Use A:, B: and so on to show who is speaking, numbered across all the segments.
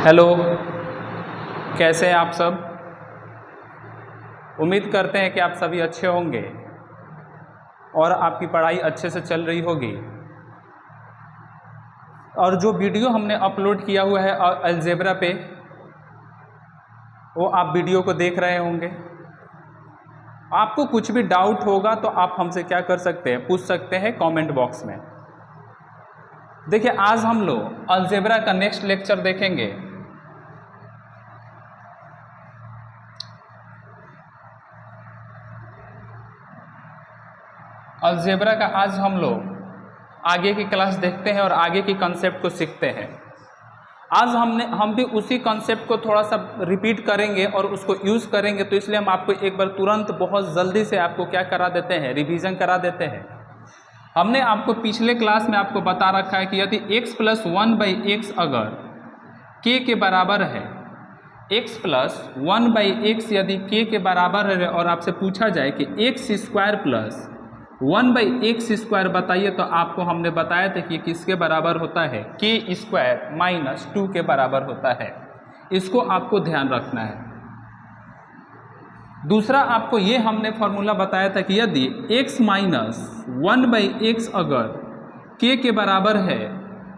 A: Hello, कैसे हैं आप सब। उम्मीद करते हैं कि आप सभी अच्छे होंगे और आपकी पढ़ाई अच्छे से चल रही होगी। और जो वीडियो हमने अपलोड किया हुआ है अलजेब्रा पे, वो आप वीडियो को देख रहे होंगे। आपको कुछ भी डाउट होगा तो आप हमसे क्या कर सकते हैं, पूछ सकते हैं कमेंट बॉक्स में। देखिए, आज हम लोग अलजेब्रा का नेक्स्ट लेक्चर देखेंगे। अलजेब्रा का आज हम लोग आगे की क्लास देखते हैं और आगे की कंसेप्ट को सीखते हैं। आज हम भी उसी कंसेप्ट को थोड़ा सा रिपीट करेंगे और उसको यूज़ करेंगे, तो इसलिए हम आपको एक बार तुरंत बहुत जल्दी से आपको क्या करा देते हैं, रिवीजन करा देते हैं। हमने आपको पिछले क्लास में आपको बता रखा है कि यदि x + 1/x अगर k के बराबर है, x + 1/x यदि k के बराबर है और आपसे पूछा जाए कि x² + 1/x² बताइए, तो आपको हमने बताया था कि किसके बराबर होता है, k² - 2 के बराबर होता है। इसको आपको ध्यान रखना है। दूसरा आपको ये हमने फॉर्मूला बताया था कि यदि x - 1/x अगर k के बराबर है,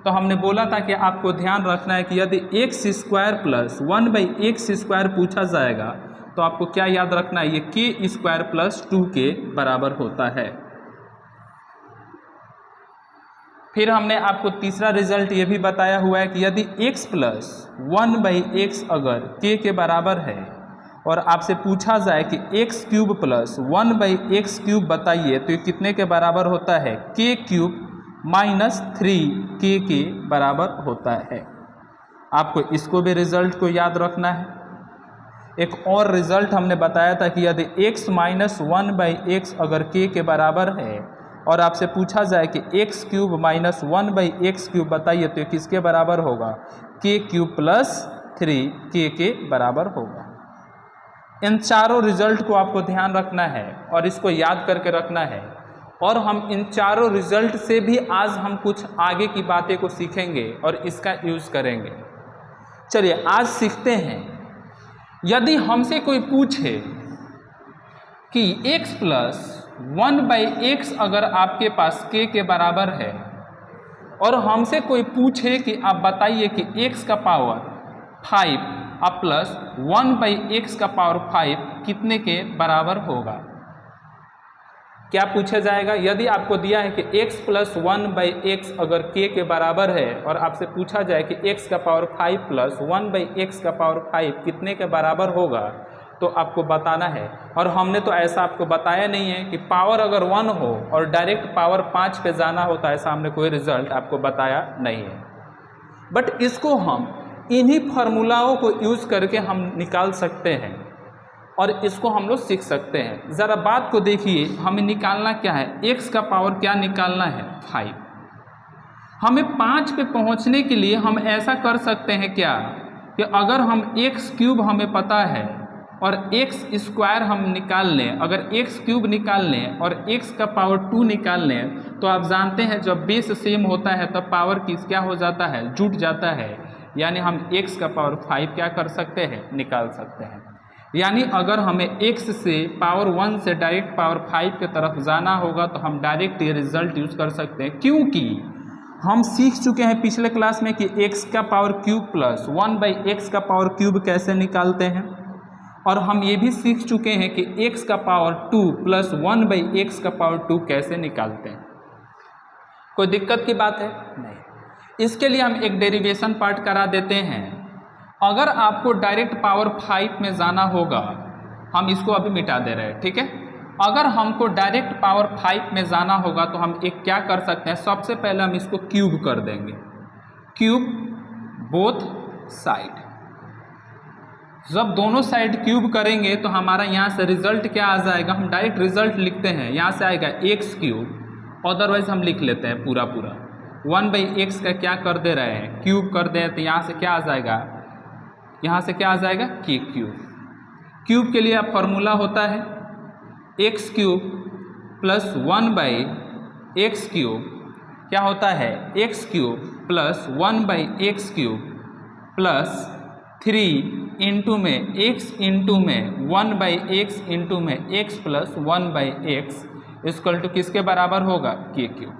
A: तो हमने बोला था कि आपको ध्यान रखना है कि यदि x² + 1/x² पूछा जाएगा तो आपको क्या याद रखना है, ये k² + 2 के बराबर होता है। फिर हमने आपको तीसरा रिजल्ट ये भी बताया हुआ है कि यदि x + 1/x अगर k के बराबर है और आपसे पूछा जाए कि x³ + 1/x³ बताइए, तो ये कितने के बराबर होता है, k³ - 3k के बराबर होता है। आपको इसको भी रिजल्ट को याद रखना है। एक और रिजल्ट हमने बताया था कि यदि x - 1/x अगर k के बराबर है और आपसे पूछा जाए कि x³ - 1/x³ बताइए, तो ये किसके बराबर होगा, k³ + 3k के बराबर होगा। इन चारों रिजल्ट को आपको ध्यान रखना है और इसको याद करके रखना है। और हम इन चारों रिजल्ट से भी आज हम कुछ आगे की बातें को सीखेंगे और इसका यूज़ करेंगे। चलिए आज सीखते हैं। यदि हमसे कोई पूछे कि x + 1/x अगर आपके पास k के बराबर है और हमसे कोई पूछे कि आप बताइए कि x का पावर 5 अब प्लस 1/x का पावर 5 कितने के बराबर होगा। क्या पूछा जाएगा, यदि आपको दिया है कि x + 1/x अगर k के बराबर है और आपसे पूछा जाए कि x का पावर 5 + 1/x का पावर 5 कितने के बराबर होगा, तो आपको बताना है। और हमने तो ऐसा आपको बताया नहीं है कि पावर अगर 1 हो और डायरेक्ट पावर 5 पे जाना होता है, ऐसा हमने कोई रिजल्ट आपको बताया नहीं है। बट इसको हम इन्हीं फार्मूलाओं को यूज़ करके हम निकाल सकते हैं और इसको हम लोग सीख सकते हैं। ज़रा बात को देखिए, हमें निकालना क्या है, x का पावर क्या निकालना है, 5। हमें 5 पे पहुंचने के लिए हम ऐसा कर सकते हैं क्या कि अगर हम x³ हमें पता है और x² हम निकाल लें, अगर x³ निकाल लें और x का पावर 2 निकाल लें, तो आप जानते हैं जब बेस सेम होता है तब पावर किस क्या हो जाता है, जुट जाता है। यानी हम x का पावर 5 क्या कर सकते हैं, निकाल सकते हैं। यानी अगर हमें x से पावर 1 से डायरेक्ट पावर 5 की तरफ जाना होगा तो हम डायरेक्ट ये रिजल्ट यूज़ कर सकते हैं, क्योंकि हम सीख चुके हैं पिछले क्लास में कि x का पावर क्यूब प्लस 1/x का पावर क्यूब कैसे निकालते हैं। और हम ये भी सीख चुके हैं कि x का पावर 2 + 1/x का पावर 2 कैसे निकालते हैं। कोई दिक्कत की बात है नहीं। इसके लिए हम एक डेरिवेशन पार्ट करा देते हैं। अगर आपको डायरेक्ट पावर 5 में जाना होगा, हम इसको अभी मिटा दे रहे हैं, ठीक है। अगर हमको डायरेक्ट पावर 5 में जाना होगा तो हम एक क्या कर सकते हैं, सबसे पहले हम इसको क्यूब कर देंगे, क्यूब बोथ साइड। जब दोनों साइड क्यूब करेंगे तो हमारा यहाँ से रिजल्ट क्या आ जाएगा, हम डायरेक्ट रिजल्ट लिखते हैं, यहाँ से आएगा x³, अदरवाइज हम लिख लेते हैं पूरा 1/x का क्या कर दे रहे हैं, क्यूब कर दे, तो यहाँ से क्या आ जाएगा, यहाँ से क्या आ जाएगा, k³। क्यूब के लिए अब फॉर्मूला होता है x³ + 1/x³ क्या होता है, x³ + 1/x³ प्लस 3 इंटू में x इंटू में 1/x इंटू में x plus 1/x equal to किसके बराबर होगा, k क्यूब।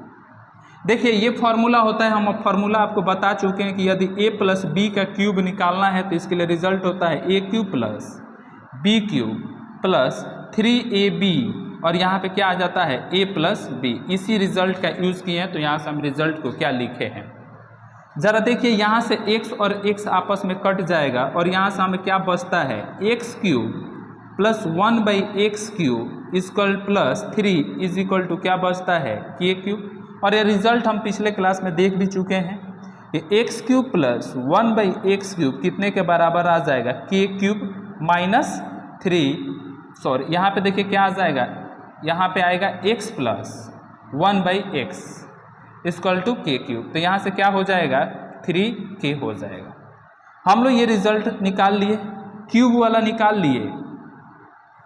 A: देखिए ये फॉर्मूला होता है, हम अब फॉर्मूला आपको बता चुके हैं कि यदि a प्लस b का क्यूब निकालना है तो इसके लिए रिजल्ट होता है a cube plus b cube plus 3ab और यहाँ पे क्या आ जाता है a प्लस b। इसी रिजल्ट का यूज़ किए हैं तो यहाँ से हम रिजल्ट को क्या लिखे हैं, ज़रा देखिए यहाँ से x और x आपस में कट जाएगा और यहाँ से हमें क्या बचता है x cube plus 1/x cube equal plus 3 is equal to क्या बचता है k क्यूब। और ये रिजल्ट हम पिछले क्लास में देख भी चुके हैं कि x cube plus 1/x cube कितने के बराबर आ जाएगा k क्यूब माइनस 3, सॉरी यहाँ पे देखिए क्या आ जाएगा, यहाँ पे आएगा x plus 1/x equal to k cube. तो यहाँ से क्या हो जाएगा 3k हो जाएगा। हम लोग ये रिजल्ट निकाल लिए, क्यूब वाला निकाल लिए,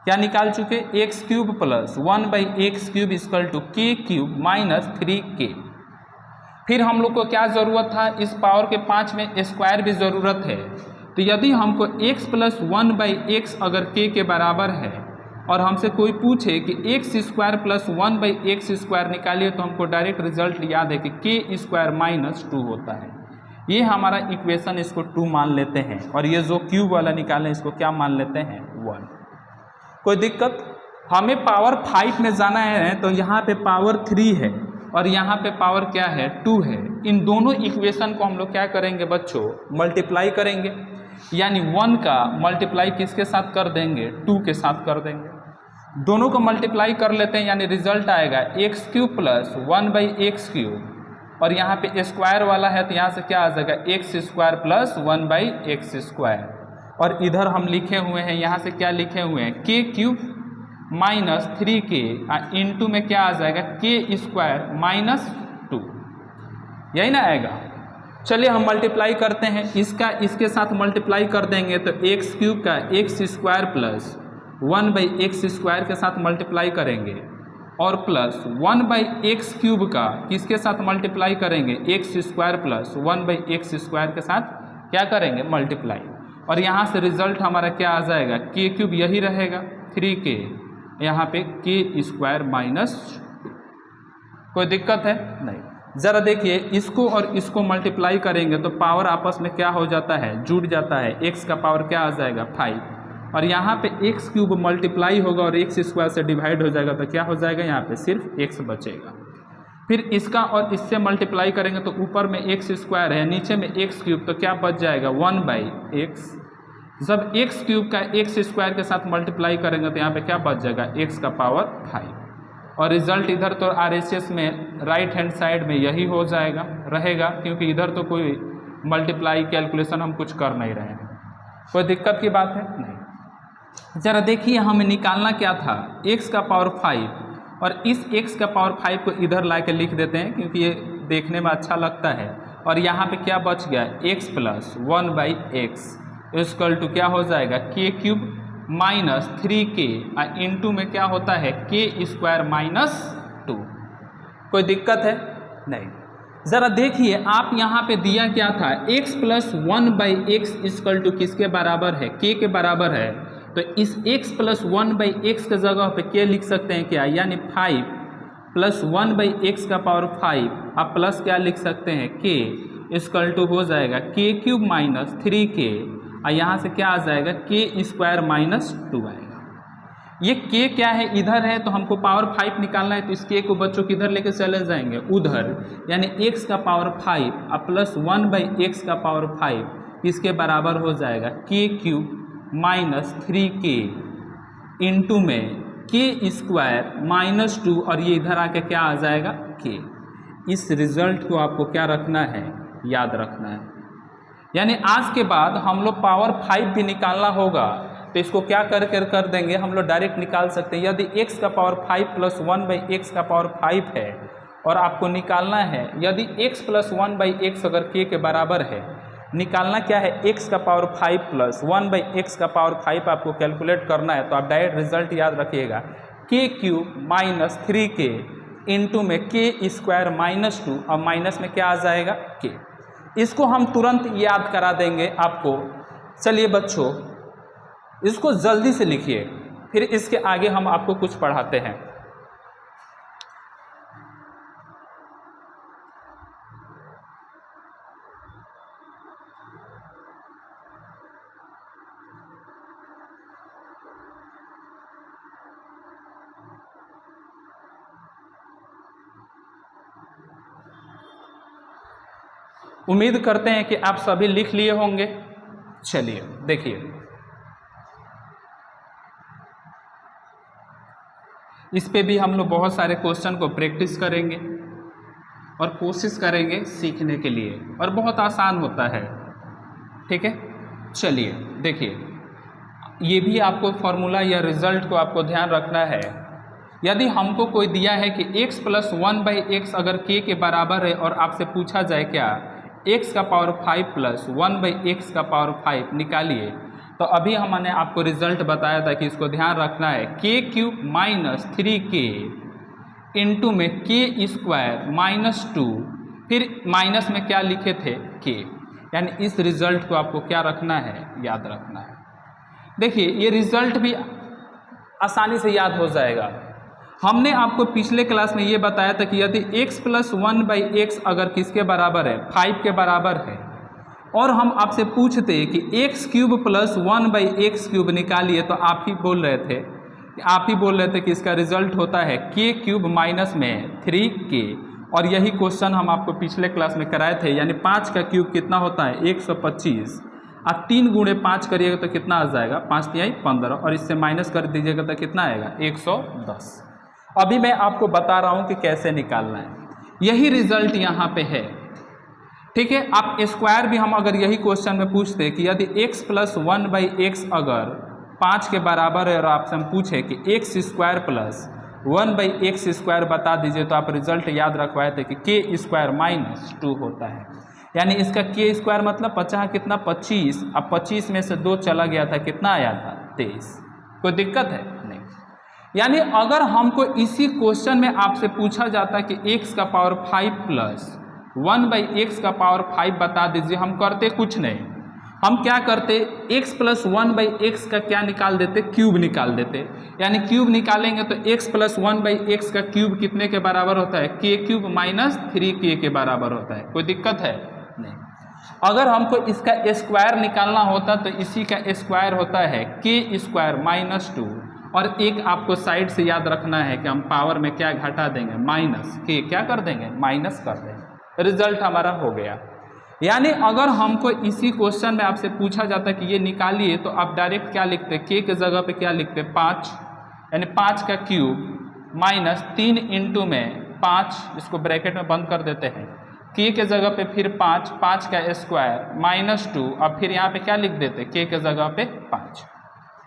A: क्या निकाल चुके x cube plus 1/x cube equal to k cube minus 3k। फिर हम लोग को क्या ज़रूरत था, इस पावर के 5 में स्क्वायर भी ज़रूरत है। तो यदि हमको x प्लस 1/x अगर k के बराबर है और हमसे कोई पूछे कि x square plus 1/x square निकालिए तो हमको डायरेक्ट रिजल्ट याद है कि k स्क्वायर माइनस 2 होता है। ये हमारा इक्वेशन, इसको 2 मान लेते हैं और ये जो क्यूब वाला निकालें इसको क्या मान लेते हैं 1। कोई दिक्कत, हमें पावर 5 में जाना है तो यहाँ पे पावर 3 है और यहाँ पे पावर क्या है 2 है। इन दोनों इक्वेशन को हम लोग क्या करेंगे बच्चों, मल्टीप्लाई करेंगे, यानी 1 का मल्टीप्लाई किसके साथ कर देंगे 2 के साथ कर देंगे। दोनों को मल्टीप्लाई कर लेते हैं यानी रिजल्ट आएगा x cube plus 1/x cube और यहाँ पे स्क्वायर वाला है तो यहाँ से क्या आ जाएगा x square plus 1/x square. और इधर हम लिखे हुए हैं, यहाँ से क्या लिखे हुए हैं k cube minus 3k into में क्या आ जाएगा k स्क्वायर माइनस 2, यही ना आएगा। चलिए हम मल्टीप्लाई करते हैं, इसका इसके साथ मल्टीप्लाई कर देंगे तो x क्यूब का x square plus 1/x square के साथ मल्टीप्लाई करेंगे और प्लस 1/x क्यूब का किसके साथ मल्टीप्लाई करेंगे x square plus 1/x square के साथ क्या करेंगे मल्टीप्लाई। और यहाँ से रिजल्ट हमारा क्या आ जाएगा k क्यूब यही रहेगा 3k, यहाँ पे k स्क्वायर माइनस 2। कोई दिक्कत है नहीं। ज़रा देखिए इसको और इसको मल्टीप्लाई करेंगे तो पावर आपस में क्या हो जाता है जुड़ जाता है, x का पावर क्या आ जाएगा 5 और यहाँ पे x क्यूब मल्टीप्लाई होगा और x स्क्वायर से डिवाइड हो जाएगा तो क्या हो जाएगा यहाँ पे सिर्फ x बचेगा। फिर इसका और इससे मल्टीप्लाई करेंगे तो ऊपर में x स्क्वायर है नीचे में x क्यूब तो क्या बच जाएगा 1/x। जब x क्यूब का x स्क्वायर के साथ मल्टीप्लाई करेंगे तो यहाँ पे क्या बच जाएगा x का पावर 5 और रिजल्ट इधर तो RHS में राइट हैंड साइड में यही हो जाएगा रहेगा, क्योंकि इधर तो कोई मल्टीप्लाई कैलकुलेशन हम कुछ कर नहीं रहे हैं। कोई दिक्कत की बात है नहीं। जरा देखिए हमें निकालना क्या था x का पावर 5 और इस x का पावर 5 को इधर ला के लिख देते हैं क्योंकि ये देखने में अच्छा लगता है। और यहाँ पे क्या बच गया x plus 1/x equal to क्या हो जाएगा k cube minus 3k into में क्या होता है k स्क्वायर माइनस 2। कोई दिक्कत है नहीं। ज़रा देखिए आप यहाँ पे दिया क्या था x plus 1/x equal to किसके बराबर है k के बराबर है, तो इस x प्लस 1/x के जगह पे k लिख सकते हैं क्या, यानी 5 प्लस 1/x का पावर 5 आप प्लस क्या लिख सकते हैं k इक्वल टू हो जाएगा k क्यूब माइनस 3k और यहाँ से क्या आ जाएगा k स्क्वायर माइनस 2 आएगा। ये k क्या है इधर है तो हमको पावर 5 निकालना है तो इस k को बच्चों किधर लेके चले जाएंगे उधर, यानी x का पावर 5 और प्लस 1/x का पावर 5 इसके बराबर हो जाएगा k cube minus 3k into में k स्क्वायर माइनस 2 और ये इधर आके क्या आ जाएगा k। इस रिजल्ट को आपको क्या रखना है याद रखना है, यानी आज के बाद हम लोग पावर 5 भी निकालना होगा तो इसको क्या कर देंगे हम लोग डायरेक्ट निकाल सकते हैं। यदि x का पावर 5 प्लस 1/x का पावर 5 है और आपको निकालना है यदि x प्लस 1/x अगर k के बराबर है, निकालना क्या है x का पावर 5 प्लस 1/x का पावर 5 आपको कैलकुलेट करना है तो आप डायरेक्ट रिजल्ट याद रखिएगा k cube minus 3k into में k स्क्वायर माइनस 2 और माइनस में क्या आ जाएगा k। इसको हम तुरंत याद करा देंगे आपको। चलिए बच्चों, इसको जल्दी से लिखिए, फिर इसके आगे हम आपको कुछ पढ़ाते हैं। उम्मीद करते हैं कि आप सभी लिख लिए होंगे। चलिए देखिए, इस पे भी हम लोग बहुत सारे क्वेश्चन को प्रैक्टिस करेंगे और कोशिश करेंगे सीखने के लिए, और बहुत आसान होता है। ठीक है, चलिए देखिए, ये भी आपको फॉर्मूला या रिजल्ट को आपको ध्यान रखना है। यदि हमको कोई दिया है कि x + 1/x अगर k के बराबर है और आपसे पूछा जाए क्या x का पावर 5 + 1/x का पावर 5 निकालिए, तो अभी हमने आपको रिजल्ट बताया था कि इसको ध्यान रखना है k³ - 3k इंटू में k² - 2, फिर माइनस में क्या लिखे थे k, यानी इस रिजल्ट को आपको क्या रखना है, याद रखना है। देखिए ये रिजल्ट भी आसानी से याद हो जाएगा। हमने आपको पिछले क्लास में ये बताया था कि यदि x + 1/x अगर किसके बराबर है, 5 के बराबर है, और हम आपसे पूछते कि x³ + 1/x³ निकालिए, तो आप ही बोल रहे थे कि इसका रिजल्ट होता है k³ माइनस में 3k। और यही क्वेश्चन हम आपको पिछले क्लास में कराए थे, यानी 5 का क्यूब कितना होता है 125। आप 3 × 5 करिएगा तो कितना आ जाएगा, 5 × 3 = 15, और इससे माइनस कर दीजिएगा तो कितना आएगा 110। अभी मैं आपको बता रहा हूँ कि कैसे निकालना है। यही रिजल्ट यहाँ पे है। ठीक है, आप स्क्वायर भी हम अगर यही क्वेश्चन में पूछते कि यदि x + 1/x अगर 5 के बराबर है और आपसे हम पूछे कि x² + 1/x² बता दीजिए, तो आप रिजल्ट याद रखवाए थे कि k² - 2 होता है। यानी इसका k² मतलब 50 कितना 25, अब 25 में से 2 चला गया था, कितना आया था 23। कोई दिक्कत है नहीं। यानी अगर हमको इसी क्वेश्चन में आपसे पूछा जाता कि x का पावर 5 + 1/x का पावर 5 बता दीजिए, हम करते कुछ नहीं, हम क्या करते x + 1/x का क्या निकाल देते, क्यूब निकाल देते। यानी क्यूब निकालेंगे तो x + 1/x का क्यूब कितने के बराबर होता है, k³ - 3k के बराबर होता है। कोई दिक्कत है नहीं। अगर हमको इसका स्क्वायर निकालना होता तो इसी का स्क्वायर होता है k² - 2, और एक आपको साइड से याद रखना है कि हम पावर में क्या घटा देंगे, माइनस k क्या कर देंगे, माइनस कर देंगे। रिजल्ट हमारा हो गया। यानी अगर हमको इसी क्वेश्चन में आपसे पूछा जाता कि ये निकालिए, तो आप डायरेक्ट क्या लिखते, k के जगह पे क्या लिखते 5, यानी 5 का क्यूब माइनस 3 इंटू में 5, इसको ब्रैकेट में बंद कर देते हैं, k के जगह पे फिर 5, 5 का स्क्वायर माइनस 2, अब फिर यहाँ पे क्या लिख देते k के जगह पे 5।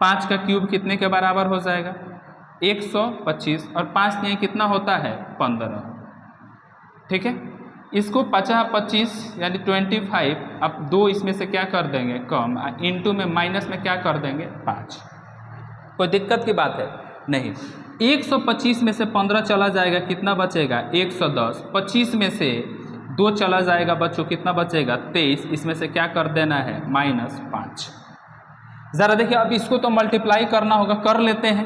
A: 5 का क्यूब कितने के बराबर हो जाएगा 125, और 5 में कितना होता है 15। ठीक है, इसको 50-25 यानी 25, अब 2 इसमें से क्या कर देंगे कम, इंटू में माइनस में क्या कर देंगे 5। कोई दिक्कत की बात है नहीं। 125 में से 15 चला जाएगा, कितना बचेगा 110। 25 में से 2 चला जाएगा बच्चों, कितना बचेगा 23। इसमें से क्या कर देना है -5। ज़रा देखिए, अब इसको तो मल्टीप्लाई करना होगा, कर लेते हैं।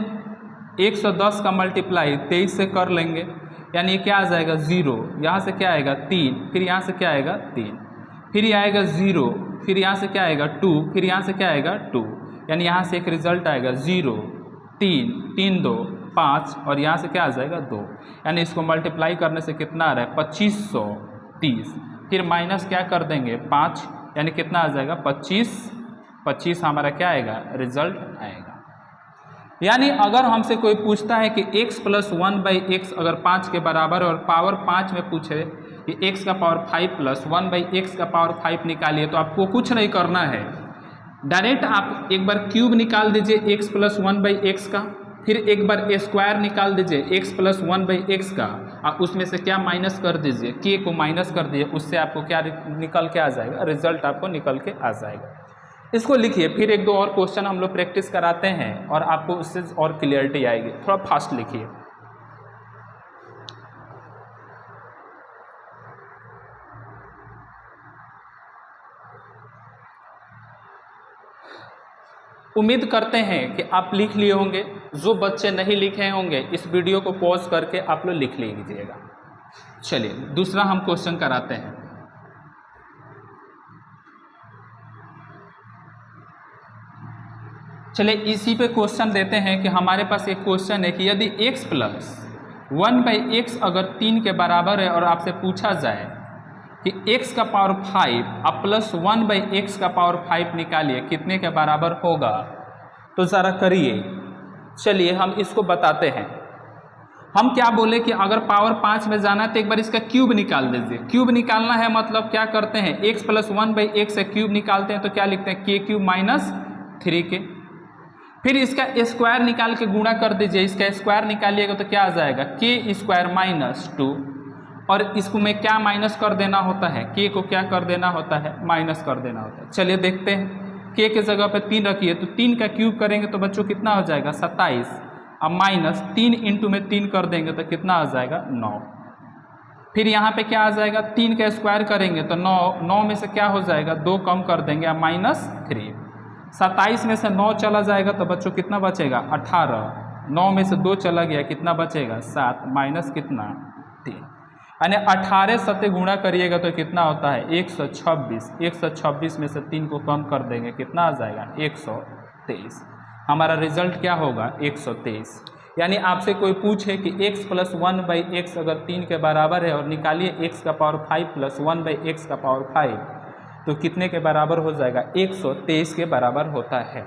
A: 110 का मल्टीप्लाई 23 से कर लेंगे, यानी क्या आ जाएगा 0, यहाँ से क्या आएगा 3, फिर यहाँ से क्या आएगा 3, फिर ये आएगा 0, फिर यहाँ से क्या आएगा 2, फिर यहाँ से क्या आएगा 2, यानी यहाँ से एक रिजल्ट आएगा 0, 3, 3 2 5, और यहाँ से क्या आ जाएगा 2। यानी इसको मल्टीप्लाई करने से कितना आ रहा है 2530, फिर माइनस क्या कर देंगे 5, यानी कितना आ जाएगा 25 हमारा क्या आएगा रिजल्ट आएगा। यानी अगर हमसे कोई पूछता है कि x + 1/x अगर 5 के बराबर है और पावर 5 में पूछे कि x का पावर 5 + 1/x का पावर 5 निकालिए, तो आपको कुछ नहीं करना है, डायरेक्ट आप एक बार क्यूब निकाल दीजिए x + 1/x का, फिर एक बार स्क्वायर निकाल दीजिए x + 1/x का, आप उसमें से क्या माइनस कर दीजिए, k को माइनस कर दीजिए, उससे आपको क्या निकल के आ जाएगा, रिजल्ट आपको निकल के आ जाएगा। इसको लिखिए, फिर 1-2 और क्वेश्चन हम लोग प्रैक्टिस कराते हैं और आपको उससे और क्लियरिटी आएगी। थोड़ा फास्ट लिखिए। उम्मीद करते हैं कि आप लिख लिए होंगे। जो बच्चे नहीं लिखे होंगे इस वीडियो को पॉज करके आप लोग लिख लीजिएगा। चलिए दूसरा हम क्वेश्चन कराते हैं। चलिए इसी पे क्वेश्चन देते हैं कि हमारे पास एक क्वेश्चन है कि यदि x प्लस 1/x अगर 3 के बराबर है और आपसे पूछा जाए कि x का पावर 5 आप प्लस 1/x का पावर 5 निकालिए कितने के बराबर होगा, तो ज़रा करिए। चलिए हम इसको बताते हैं। हम क्या बोले कि अगर पावर 5 में जाना है तो एक बार इसका क्यूब निकाल दीजिए। क्यूब निकालना है मतलब क्या करते हैं, x प्लस 1/x से क्यूब निकालते हैं तो क्या लिखते हैं, k³ माइनस 3k। फिर इसका स्क्वायर निकाल के गुणा कर दीजिए। इसका स्क्वायर निकालिएगा तो क्या आ जाएगा, k² माइनस 2। और इसको में क्या माइनस कर देना होता है, k को क्या कर देना होता है, माइनस कर देना होता है। चलिए देखते हैं। k के जगह पे 3 रखिए तो 3 का क्यूब करेंगे तो बच्चों कितना हो जाएगा, 27। अब माइनस 3 इंटू में 3 कर देंगे तो कितना आ जाएगा, 9। फिर यहाँ पे क्या आ जाएगा, 3 का स्क्वायर करेंगे तो 9 में से क्या हो जाएगा, 2 कम कर देंगे, अब -3। 27 में से 9 चला जाएगा तो बच्चों कितना बचेगा, 18। 9 में से 2 चला गया, कितना बचेगा, 7 माइनस कितना, 3। यानी 18 से गुणा करिएगा तो कितना होता है, 126। 126 में से 3 को कम कर देंगे, कितना आ जाएगा, 123। हमारा रिजल्ट क्या होगा, 123। यानी आपसे कोई पूछे कि x प्लस 1/x अगर 3 के बराबर है और निकालिए x का पावर 5 प्लस 1/x का पावर 5 तो कितने के बराबर हो जाएगा, 123 के बराबर होता है।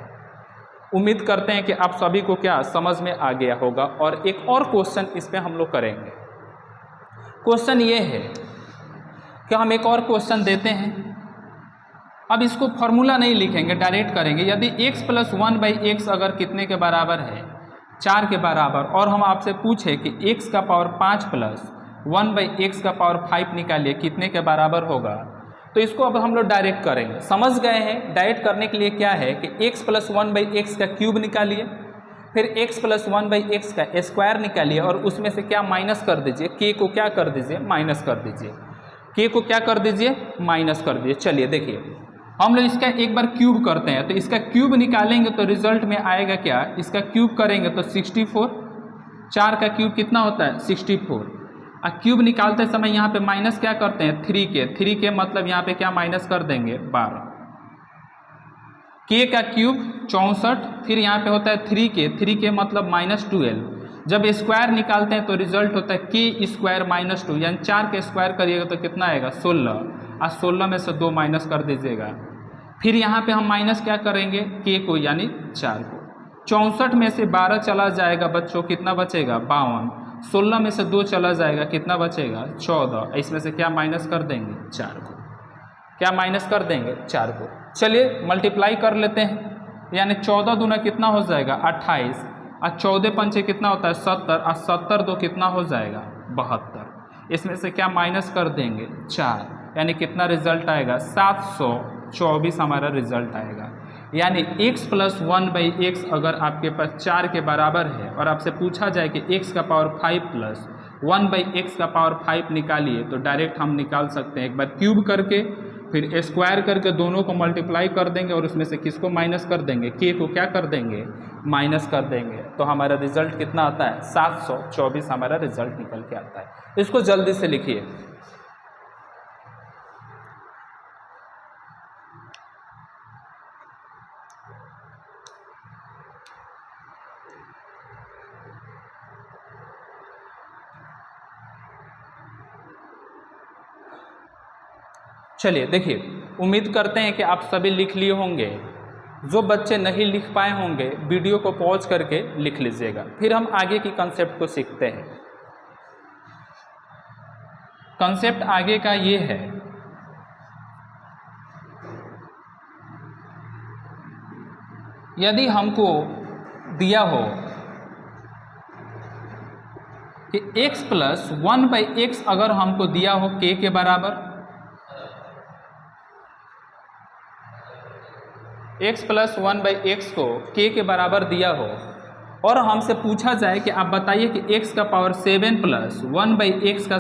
A: उम्मीद करते हैं कि आप सभी को क्या समझ में आ गया होगा। और एक और क्वेश्चन इस पे हम लोग करेंगे। क्वेश्चन ये है कि हम एक और क्वेश्चन देते हैं। अब इसको फॉर्मूला नहीं लिखेंगे, डायरेक्ट करेंगे। यदि x प्लस 1/x अगर कितने के बराबर है, 4 के बराबर, और हम आपसे पूछे कि x का पावर 5 प्लस 1/x का पावर 5 निकालिए कितने के बराबर होगा, तो इसको अब हम लोग डायरेक्ट करेंगे। समझ गए हैं। डायरेक्ट करने के लिए क्या है कि x प्लस 1/x का क्यूब निकालिए, फिर x प्लस 1/x का स्क्वायर निकालिए और उसमें से क्या माइनस कर दीजिए, k को क्या कर दीजिए, माइनस कर दीजिए। k को क्या कर दीजिए, माइनस कर दीजिए। चलिए देखिए हम लोग इसका एक बार क्यूब करते हैं। तो इसका क्यूब निकालेंगे तो रिजल्ट में आएगा क्या, इसका क्यूब करेंगे तो 64। 4 का क्यूब कितना होता है, 64। और क्यूब निकालते समय यहाँ पे माइनस क्या करते हैं, 3k मतलब यहाँ पे क्या माइनस कर देंगे, 12। k का क्यूब 64, फिर यहाँ पे होता है 3k मतलब -12। जब स्क्वायर निकालते हैं तो रिजल्ट होता है k² माइनस 2, यानी 4 के स्क्वायर करिएगा तो कितना आएगा, 16। और 16 में से 2 माइनस कर दीजिएगा। फिर यहाँ पे हम माइनस क्या करेंगे, k को यानी 4 को। 64 में से 12 चला जाएगा बच्चों, कितना बचेगा, 52। 16 में से 2 चला जाएगा, कितना बचेगा, 14। इसमें से क्या माइनस कर देंगे, 4 को। क्या माइनस कर देंगे, 4 को। चलिए मल्टीप्लाई कर लेते हैं। यानी 14 दूना कितना हो जाएगा, 28। और 14 पंचे कितना होता है, 70। और 70 दो कितना हो जाएगा, 72। इसमें से क्या माइनस कर देंगे, 4। यानी कितना रिजल्ट आएगा, 724 हमारा रिजल्ट आएगा। यानी x प्लस 1/x अगर आपके पास 4 के बराबर है और आपसे पूछा जाए कि x का पावर 5 प्लस 1/x का पावर 5 निकालिए, तो डायरेक्ट हम निकाल सकते हैं। एक बार क्यूब करके फिर स्क्वायर करके दोनों को मल्टीप्लाई कर देंगे और उसमें से किसको माइनस कर देंगे, k को क्या कर देंगे, माइनस कर देंगे। तो हमारा रिजल्ट कितना आता है, 724 हमारा रिजल्ट निकल के आता है। इसको जल्दी से लिखिए। चलिए देखिए, उम्मीद करते हैं कि आप सभी लिख लिए होंगे। जो बच्चे नहीं लिख पाए होंगे वीडियो को पॉज करके लिख लीजिएगा। फिर हम आगे की कंसेप्ट को सीखते हैं। कंसेप्ट आगे का ये है, यदि हमको दिया हो कि x प्लस 1/x अगर हमको दिया हो k के बराबर, x प्लस 1/x को k के बराबर दिया हो और हमसे पूछा जाए कि आप बताइए कि x का पावर 7 प्लस 1/x का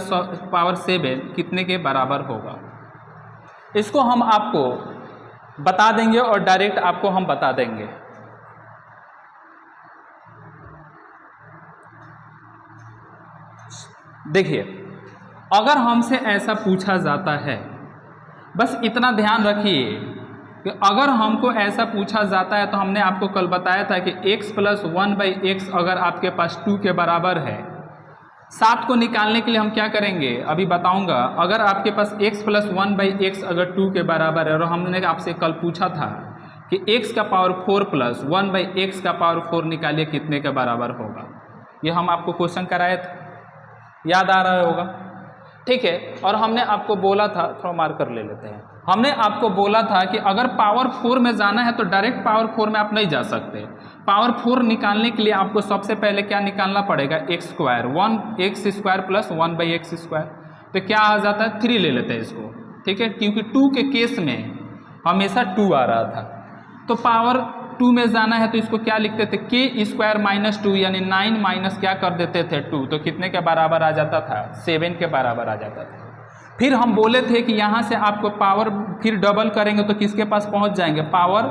A: पावर 7 कितने के बराबर होगा। इसको हम आपको बता देंगे और डायरेक्ट आपको हम बता देंगे। देखिए, अगर हमसे ऐसा पूछा जाता है, बस इतना ध्यान रखिए कि अगर हमको ऐसा पूछा जाता है तो हमने आपको कल बताया था कि x प्लस 1/x अगर आपके पास 2 के बराबर है, 7 को निकालने के लिए हम क्या करेंगे अभी बताऊंगा। अगर आपके पास x प्लस 1/x अगर 2 के बराबर है और हमने आपसे कल पूछा था कि x का पावर 4 प्लस 1/x का पावर 4 निकालिए कितने के बराबर होगा, ये हम आपको क्वेश्चन कराए थे, याद आ रहा होगा। ठीक है, और हमने आपको बोला था, थोड़ा मार्कर ले लेते हैं, हमने आपको बोला था कि अगर पावर 4 में जाना है तो डायरेक्ट पावर 4 में आप नहीं जा सकते। पावर 4 निकालने के लिए आपको सबसे पहले क्या निकालना पड़ेगा, x square, 1x² plus 1/x²। तो क्या आ जाता है, 3 ले लेते हैं इसको। ठीक है, क्योंकि 2 के केस में हमेशा 2 आ रहा था, तो पावर 2 में जाना है तो इसको क्या लिखते थे, k² माइनस 2, यानी 9 माइनस क्या कर देते थे 2, तो कितने के बराबर आ जाता था, 7 के बराबर आ जाता था। फिर हम बोले थे कि यहाँ से आपको पावर फिर डबल करेंगे तो किसके पास पहुँच जाएंगे, पावर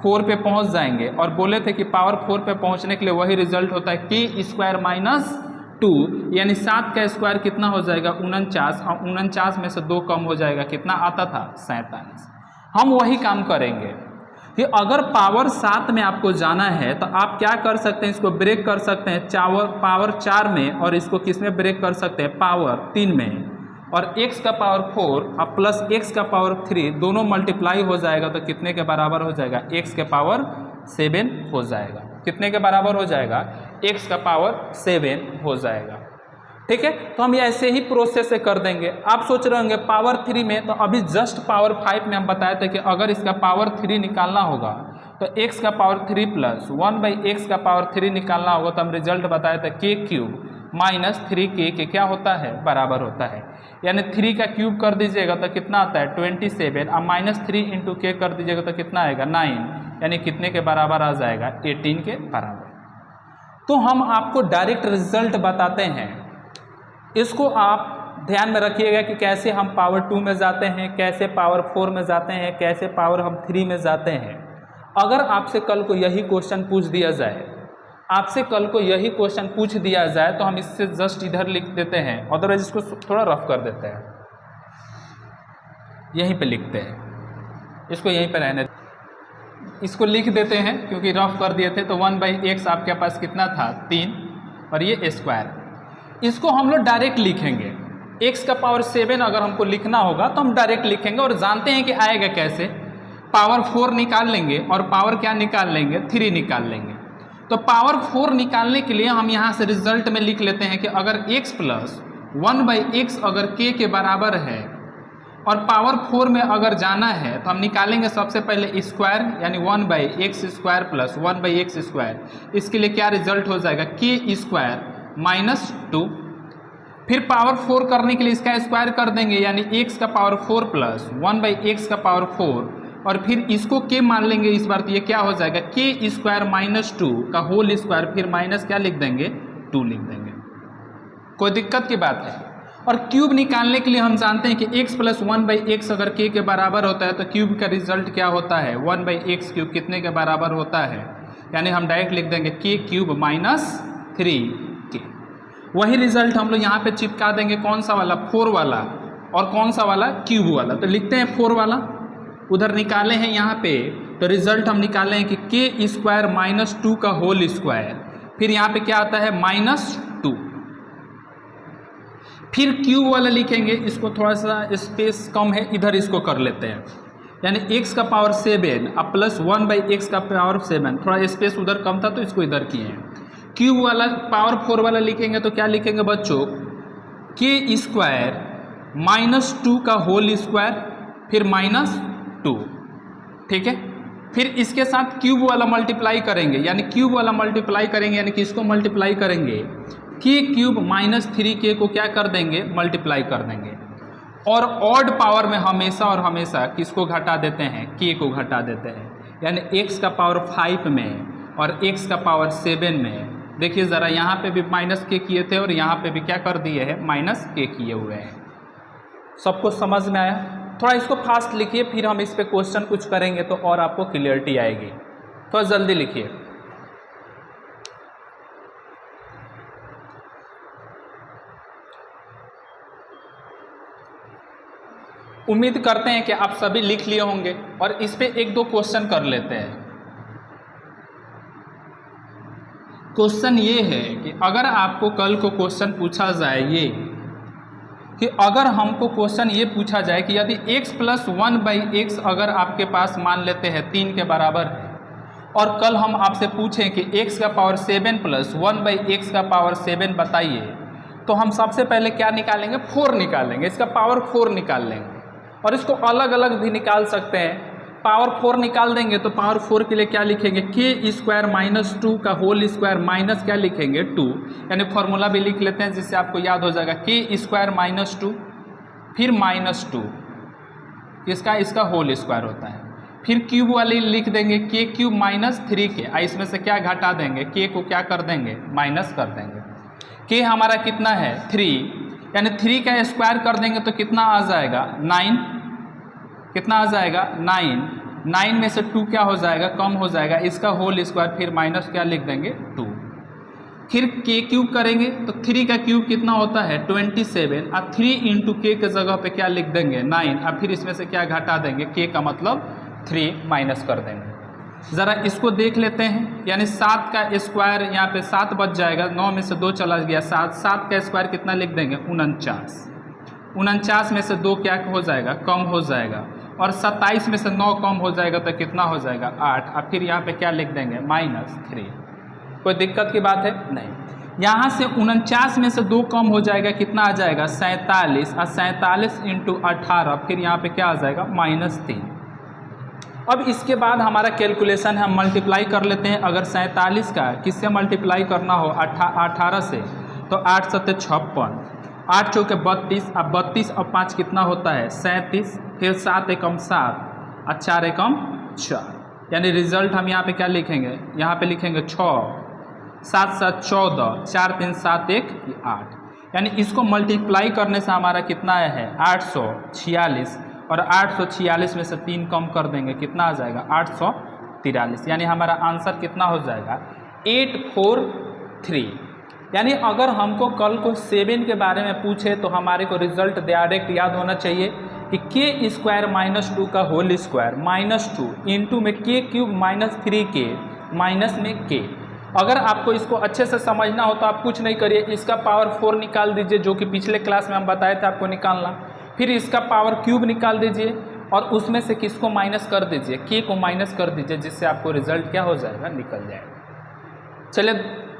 A: 4 पे पहुँच जाएंगे, और बोले थे कि पावर 4 पे पहुँचने के लिए वही रिजल्ट होता है k² माइनस 2, यानी 7 का स्क्वायर कितना हो जाएगा, 49, और 49 में से 2 कम हो जाएगा, कितना आता था, 47। हम वही काम करेंगे कि अगर पावर 7 में आपको जाना है तो आप क्या कर सकते हैं, इसको ब्रेक कर सकते हैं पावर 4 में, और इसको किस में ब्रेक कर सकते हैं, पावर 3 में, और x का पावर 4 अब प्लस x का पावर 3 दोनों मल्टीप्लाई हो जाएगा तो कितने के बराबर हो जाएगा, x के पावर 7 हो जाएगा। कितने के बराबर हो जाएगा, x का पावर 7 हो जाएगा। ठीक है, तो हम ये ऐसे ही प्रोसेस से कर देंगे। आप सोच रहे होंगे पावर 3 में, तो अभी जस्ट पावर 5 में हम बताए थे कि अगर इसका पावर 3 निकालना होगा तो x का पावर 3 प्लस 1/x का पावर 3 निकालना होगा, तो हम रिजल्ट बताए थे k³ माइनस 3k के क्या होता है, बराबर होता है। यानी 3 का क्यूब कर दीजिएगा तो कितना आता है, 27, और माइनस 3 इंटू k कर दीजिएगा तो कितना आएगा, 9, यानी कितने के बराबर आ जाएगा, 18 के बराबर। तो हम आपको डायरेक्ट रिजल्ट बताते हैं, इसको आप ध्यान में रखिएगा कि कैसे हम पावर 2 में जाते हैं, कैसे पावर 4 में जाते हैं, कैसे पावर हम 3 में जाते हैं। अगर आपसे कल को यही क्वेश्चन पूछ दिया जाए, आपसे कल को यही क्वेश्चन पूछ दिया जाए तो हम इससे जस्ट इधर लिख देते हैं, अदरवाइज इसको थोड़ा रफ कर देते हैं, यहीं पे लिखते हैं, इसको यहीं पे रहने, इसको लिख देते हैं क्योंकि रफ कर दिए थे। तो 1/x आपके पास कितना था, 3, और ये स्क्वायर, इसको हम लोग डायरेक्ट लिखेंगे। x का पावर 7 अगर हमको लिखना होगा तो हम डायरेक्ट लिखेंगे, और जानते हैं कि आएगा कैसे, पावर 4 निकाल लेंगे और पावर क्या निकाल लेंगे, 3 निकाल लेंगे। तो पावर 4 निकालने के लिए हम यहाँ से रिजल्ट में लिख लेते हैं कि अगर x प्लस 1/x अगर k के बराबर है और पावर 4 में अगर जाना है तो हम निकालेंगे सबसे पहले स्क्वायर, यानी 1/x² प्लस 1/x²। इसके लिए क्या रिजल्ट हो जाएगा, k² माइनस 2। फिर पावर 4 करने के लिए इसका स्क्वायर कर देंगे, यानी x का पावर 4 प्लस 1/x का पावर 4, और फिर इसको k मान लेंगे इस बार, तो ये क्या हो जाएगा, k² माइनस 2 का होल स्क्वायर, फिर माइनस क्या लिख देंगे, 2 लिख देंगे। कोई दिक्कत की बात है। और क्यूब निकालने के लिए हम जानते हैं कि x प्लस 1/x अगर k के बराबर होता है तो क्यूब का रिजल्ट क्या होता है, 1/x³ कितने के बराबर होता है, यानी हम डायरेक्ट लिख देंगे k³ माइनस 3k। वही रिजल्ट हम लोग यहाँ पे चिपका देंगे, कौन सा वाला, 4 वाला, और कौन सा वाला, क्यूब वाला। तो लिखते हैं 4 वाला, उधर निकाले हैं यहाँ पे, तो रिजल्ट हम निकाले हैं कि k² माइनस 2 का होल स्क्वायर, फिर यहाँ पे क्या आता है, -2। फिर क्यूब वाला लिखेंगे, इसको थोड़ा सा स्पेस कम है, इधर इसको कर लेते हैं, यानी x का पावर 7 अब प्लस 1/x का पावर 7, थोड़ा स्पेस उधर कम था तो इसको इधर किए हैं। क्यूब वाला पावर 4 वाला लिखेंगे तो क्या लिखेंगे बच्चों, k² माइनस 2 का होल स्क्वायर, फिर -2। ठीक है, फिर इसके साथ क्यूब वाला मल्टीप्लाई करेंगे, यानी क्यूब वाला मल्टीप्लाई करेंगे, यानी किसको मल्टीप्लाई करेंगे, k³ माइनस 3k को क्या कर देंगे, मल्टीप्लाई कर देंगे। और ऑड पावर में हमेशा और हमेशा किसको घटा देते हैं, k को घटा देते हैं, यानी x का पावर 5 में और x का पावर 7 में। देखिए ज़रा, यहाँ पे भी -k किए थे और यहाँ पे भी क्या कर दिए हैं, -k किए हुए हैं। सबको समझ में आया। थोड़ा इसको फास्ट लिखिए, फिर हम इस पे क्वेश्चन कुछ करेंगे तो और आपको क्लियरिटी आएगी। थोड़ा जल्दी लिखिए। उम्मीद करते हैं कि आप सभी लिख लिए होंगे और इस पे एक दो क्वेश्चन कर लेते हैं। क्वेश्चन ये है कि अगर आपको कल को क्वेश्चन पूछा जाए ये कि अगर हमको क्वेश्चन ये पूछा जाए कि यदि x प्लस 1/x अगर आपके पास मान लेते हैं 3 के बराबर है और कल हम आपसे पूछें कि x का पावर 7 प्लस 1/x का पावर 7 बताइए, तो हम सबसे पहले क्या निकालेंगे? 4 निकालेंगे, इसका पावर 4 निकाल लेंगे और इसको अलग अलग भी निकाल सकते हैं। पावर 4 निकाल देंगे तो पावर 4 के लिए क्या लिखेंगे? k स्क्वायर माइनस 2 का होल स्क्वायर माइनस क्या लिखेंगे? 2, यानी फॉर्मूला भी लिख लेते हैं जिससे आपको याद हो जाएगा। k स्क्वायर माइनस 2 फिर माइनस 2 इसका होल स्क्वायर होता है, फिर क्यूब वाली लिख देंगे k क्यूब माइनस 3k। इसमें से क्या घटा देंगे? k को क्या कर देंगे? माइनस कर देंगे। k हमारा कितना है? 3, यानी 3 का स्क्वायर कर देंगे तो कितना आ जाएगा? 9। कितना आ जाएगा? 9 में से 2 क्या हो जाएगा? कम हो जाएगा, इसका होल स्क्वायर फिर माइनस क्या लिख देंगे? 2। फिर k क्यूब करेंगे तो 3 का क्यूब कितना होता है? 27। अब 3 इंटू k के जगह पे क्या लिख देंगे? 9। अब फिर इसमें से क्या घटा देंगे? k का मतलब 3 माइनस कर देंगे। ज़रा इसको देख लेते हैं, यानी 7 का स्क्वायर यहाँ पे 7 बच जाएगा, 9 में से 2 चला गया 7 का स्क्वायर कितना लिख देंगे? 49 में से 2 क्या हो जाएगा? कम हो जाएगा, और 27 में से 9 कम हो जाएगा तो कितना हो जाएगा? 8। अब फिर यहाँ पे क्या लिख देंगे? -3। कोई दिक्कत की बात है? नहीं। यहाँ से 49 में से 2 कम हो जाएगा, कितना आ जाएगा? 47, और 47 इंटू 18 फिर यहाँ पे क्या आ जाएगा? -3। अब इसके बाद हमारा कैलकुलेशन है, हम मल्टीप्लाई कर लेते हैं। अगर 47 का किससे मल्टीप्लाई करना हो? 18 से, तो 8 7 56, 8 चौके 32, अब 32 और 5 कितना होता है? 37, फिर 7 एकम 7 और 4 एकम 4, यानी रिजल्ट हम यहाँ पे क्या लिखेंगे? यहाँ पे लिखेंगे 6, 7 7 14, 4 3 7 1 8, यानी इसको मल्टीप्लाई करने से हमारा कितना है? 846, और 846 में से 3 कम कर देंगे, कितना आ जाएगा? 843, यानी हमारा आंसर कितना हो जाएगा? 843। यानी अगर हमको कल को 7 के बारे में पूछे तो हमारे को रिजल्ट डायरेक्ट याद होना चाहिए कि k स्क्वायर माइनस 2 का होल स्क्वायर -2 इंटू में k cube minus 3k minus में k। अगर आपको इसको अच्छे से समझना हो तो आप कुछ नहीं करिए, इसका पावर 4 निकाल दीजिए, जो कि पिछले क्लास में हम बताए थे आपको निकालना। फिर इसका पावर क्यूब निकाल दीजिए और उसमें से किसको माइनस कर दीजिए? k को माइनस कर दीजिए, जिससे आपको रिजल्ट क्या हो जाएगा? निकल जाएगा। चलिए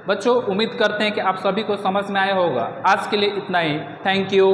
A: बच्चों, उम्मीद करते हैं कि आप सभी को समझ में आया होगा। आज के लिए इतना ही। Thank you.